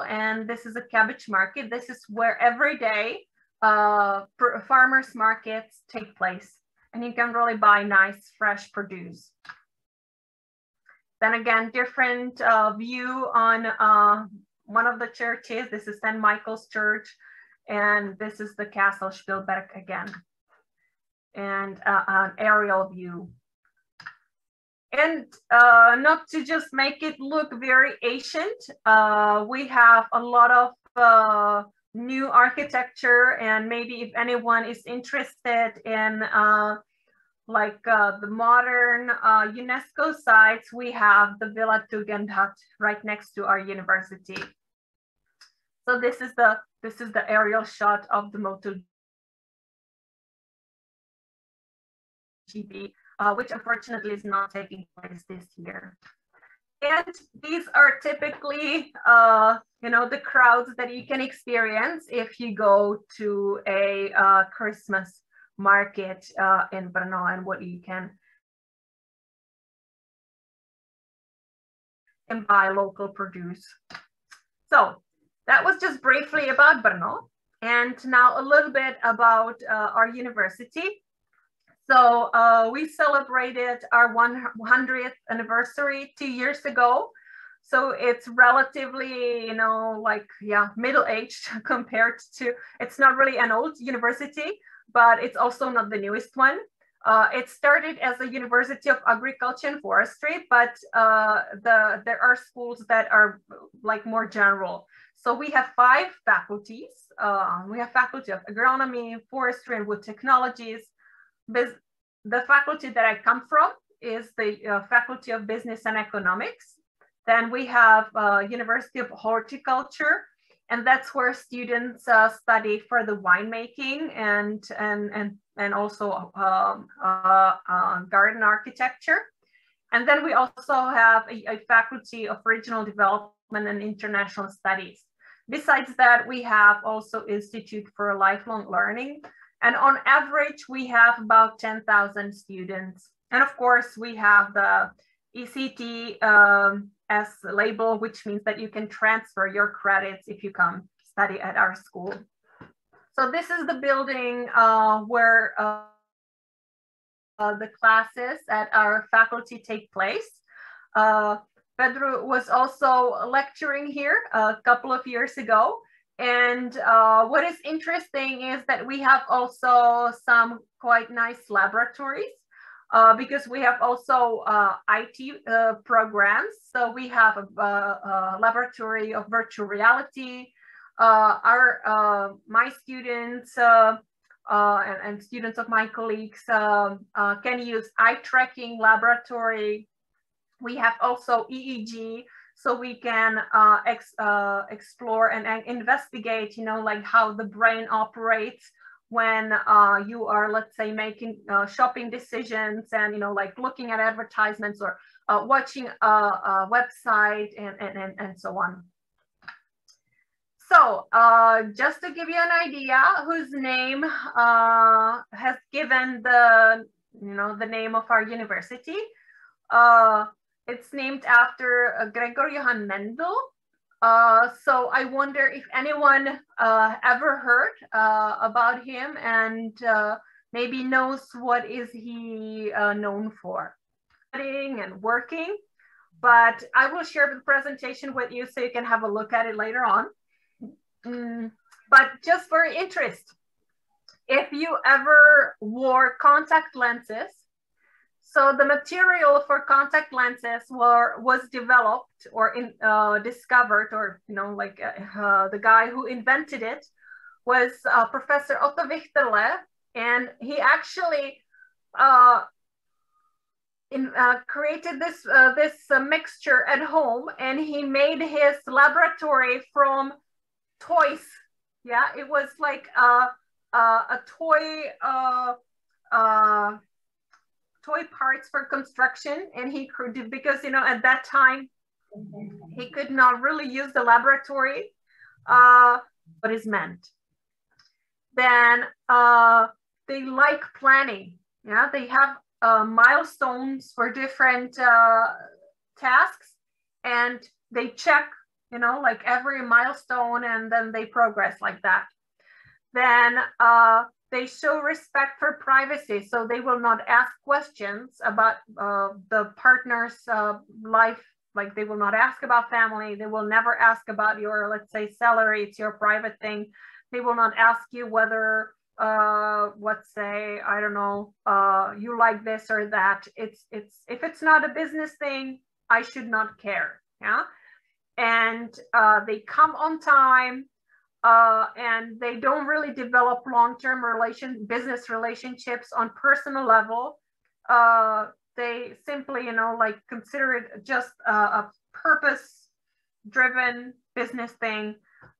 and this is a cabbage market. This is where every day farmers markets take place, and you can really buy nice fresh produce. Then again, different view on one of the churches. This is St. Michael's Church, and this is the Castle Spielberg again, and an aerial view. And not to just make it look very ancient, we have a lot of new architecture, and maybe if anyone is interested in the modern UNESCO sites, we have the Villa Tugendhat right next to our university. So this is the aerial shot of the MotoGP, which unfortunately is not taking place this year. And these are typically, the crowds that you can experience if you go to a Christmas market in Brno, and what you can buy local produce. So that was just briefly about Brno, and now a little bit about our university. So we celebrated our 100th anniversary 2 years ago. So it's relatively, middle-aged compared to, it's not really an old university, but it's also not the newest one. It started as a University of Agriculture and Forestry, but there are schools that are more general. So we have 5 faculties. We have Faculty of Agronomy, Forestry, and Wood Technologies. The faculty that I come from is the Faculty of Business and Economics. Then we have University of Horticulture, and that's where students study for the winemaking and also garden architecture. And then we also have a Faculty of Regional Development and International Studies. Besides that, we have also Institute for Lifelong Learning. And on average, we have about 10,000 students. And of course, we have the ECT as label, which means that you can transfer your credits if you come study at our school. So this is the building where the classes at our faculty take place. Pedro was also lecturing here a couple of years ago. And what is interesting is that we have also some quite nice laboratories because we have also IT programs. So we have a laboratory of virtual reality. My students and students of my colleagues can use eye tracking laboratory. We have also EEG. So we can explore and investigate, how the brain operates when you are, let's say, making shopping decisions and, looking at advertisements or watching a website and so on. So just to give you an idea, whose name has given the name of our university. It's named after Gregor Johann Mendel. So I wonder if anyone ever heard about him and maybe knows what is he known for. Studying and working, but I will share the presentation with you so you can have a look at it later on. But just for interest, if you ever wore contact lenses, so the material for contact lenses was developed or discovered, or the guy who invented it was Professor Otto Wichterle, and he actually created this mixture at home, and he made his laboratory from toys. Yeah, it was like a toy parts for construction, and he could, because at that time he could not really use the laboratory, but is meant. Then they like planning. Yeah, they have milestones for different tasks, and they check you know, like every milestone, and then they progress like that. Then they show respect for privacy. So they will not ask questions about the partner's life. Like they will not ask about family. They will never ask about your, let's say, salary. It's your private thing. They will not ask you whether, let's say, I don't know, you like this or that. If it's not a business thing, I should not care. Yeah. And they come on time. And they don't really develop long-term business relationships on personal level. They simply, you know, like consider it just a purpose-driven business thing,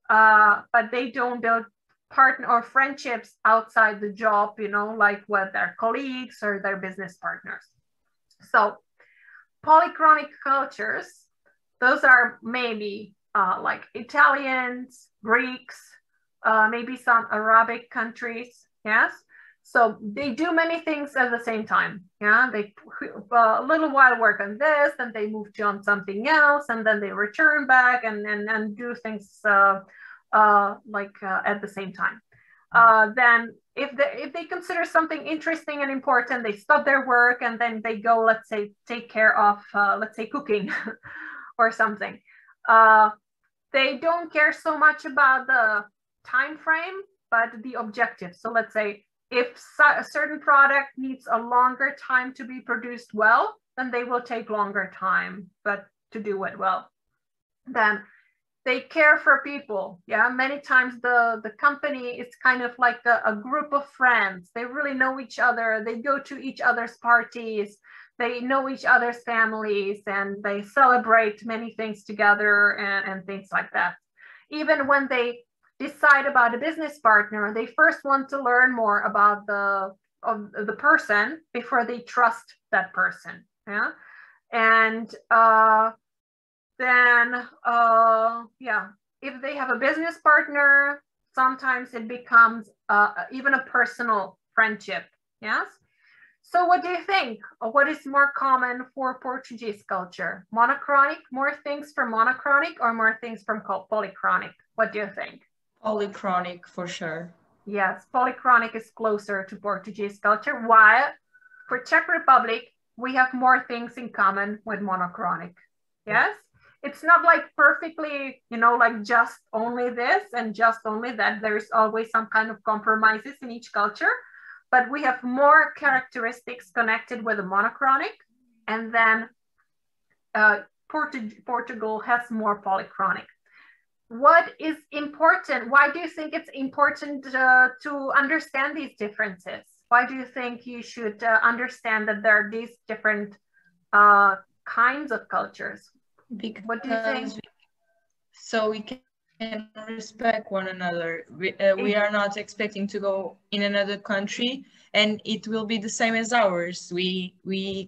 but they don't build partner or friendships outside the job, you know, like with their colleagues or their business partners. So polychronic cultures, those are maybe like Italians, Greeks, maybe some Arabic countries, yes? So they do many things at the same time, yeah? They a little while work on this, then they move to on something else, and then they return back and do things at the same time. Then if they consider something interesting and important, they stop their work and then they go, let's say, take care of, let's say, cooking or something. They don't care so much about the time frame, but the objective. So let's say if a certain product needs a longer time to be produced well, then they will take longer time, but to do it well. Then they care for people. Yeah, many times the company is kind of like a group of friends. They really know each other. They go to each other's parties. They know each other's families, and they celebrate many things together and things like that. Even when they decide about a business partner, they first want to learn more about the person before they trust that person. Yeah, and then yeah, if they have a business partner, sometimes it becomes even a personal friendship. Yes. So what do you think? What is more common for Portuguese culture? Monochronic, more things from monochronic, or more things from polychronic? What do you think? Polychronic for sure. Yes, polychronic is closer to Portuguese culture, while for Czech Republic, we have more things in common with monochronic. Yes? It's not like perfectly, you know, like just only this and just only that. There's always some kind of compromises in each culture. But we have more characteristics connected with the monochronic, and then Portugal has more polychronic. What is important? Why do you think it's important to understand these differences? Why do you think you should understand that there are these different kinds of cultures? Because what do you think? So we can respect one another. We are not expecting to go in another country and it will be the same as ours. We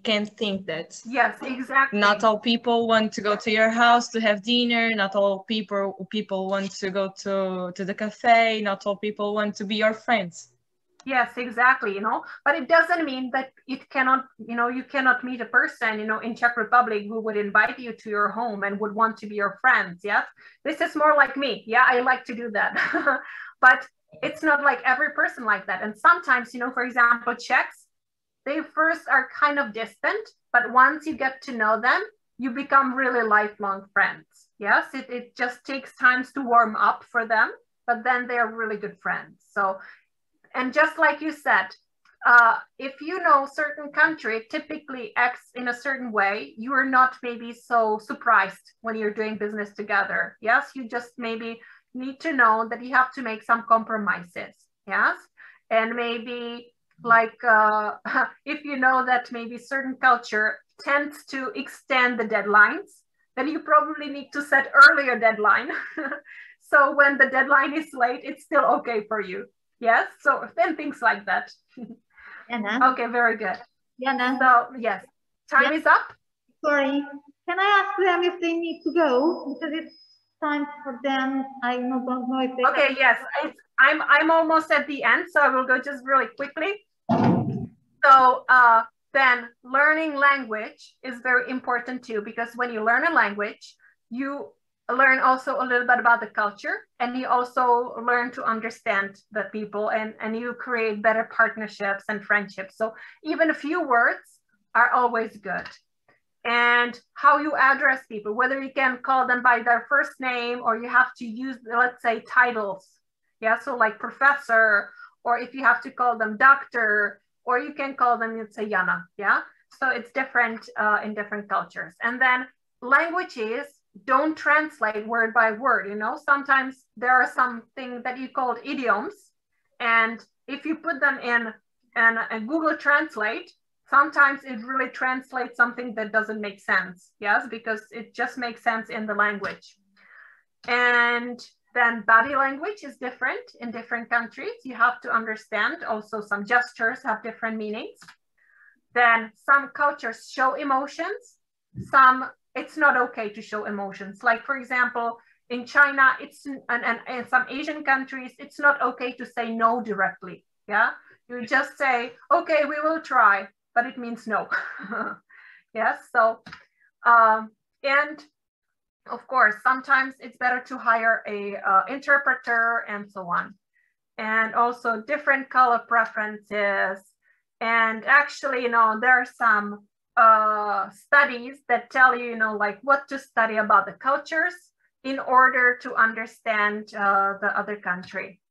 can't think that. Yes, exactly. Not all people want to go to your house to have dinner. Not all people want to go to the cafe. Not all people want to be your friends. Yes, exactly, you know, but it doesn't mean that it cannot, you know, you cannot meet a person, you know, in Czech Republic who would invite you to your home and would want to be your friends. Yes, this is more like me. Yeah, I like to do that. But it's not like every person like that. And sometimes, you know, for example, Czechs, they first are kind of distant, but once you get to know them, you become really lifelong friends. Yes, it just takes time to warm up for them, but then they're really good friends. So, and just like you said, if you know certain country typically acts in a certain way, you are not maybe so surprised when you're doing business together. Yes, you just maybe need to know that you have to make some compromises. Yes, and maybe like if you know that maybe certain culture tends to extend the deadlines, then you probably need to set earlier deadline. So when the deadline is late, it's still okay for you. Yes, so then things like that. Jana? Okay, very good. Jana? So yes, time is up. Sorry, can I ask them if they need to go? Because it's time for them. I don't know if they okay, yes, I'm almost at the end, so I will go just really quickly. So then learning language is very important too, because when you learn a language, you learn also a little bit about the culture, and you also learn to understand the people, and you create better partnerships and friendships. So even a few words are always good. And how you address people, whether you can call them by their first name or you have to use, let's say, titles. Yeah, so like professor, or if you have to call them doctor, or you can call them, let's say, Jana. Yeah, so it's different in different cultures. And then languages don't translate word by word. You know, sometimes there are something that you call idioms, and if you put them in a Google Translate, sometimes it really translates something that doesn't make sense. Yes, because it just makes sense in the language. And then body language is different in different countries. You have to understand also some gestures have different meanings. Then some cultures show emotions, some it's not okay to show emotions. Like, for example, in China, and in some Asian countries, it's not okay to say no directly. Yeah, you just say, okay, we will try, but it means no. Yes, so, and of course, sometimes it's better to hire a interpreter and so on. And also different color preferences. And actually, you know, there are some studies that tell you, you know, like what to study about the cultures in order to understand the other country.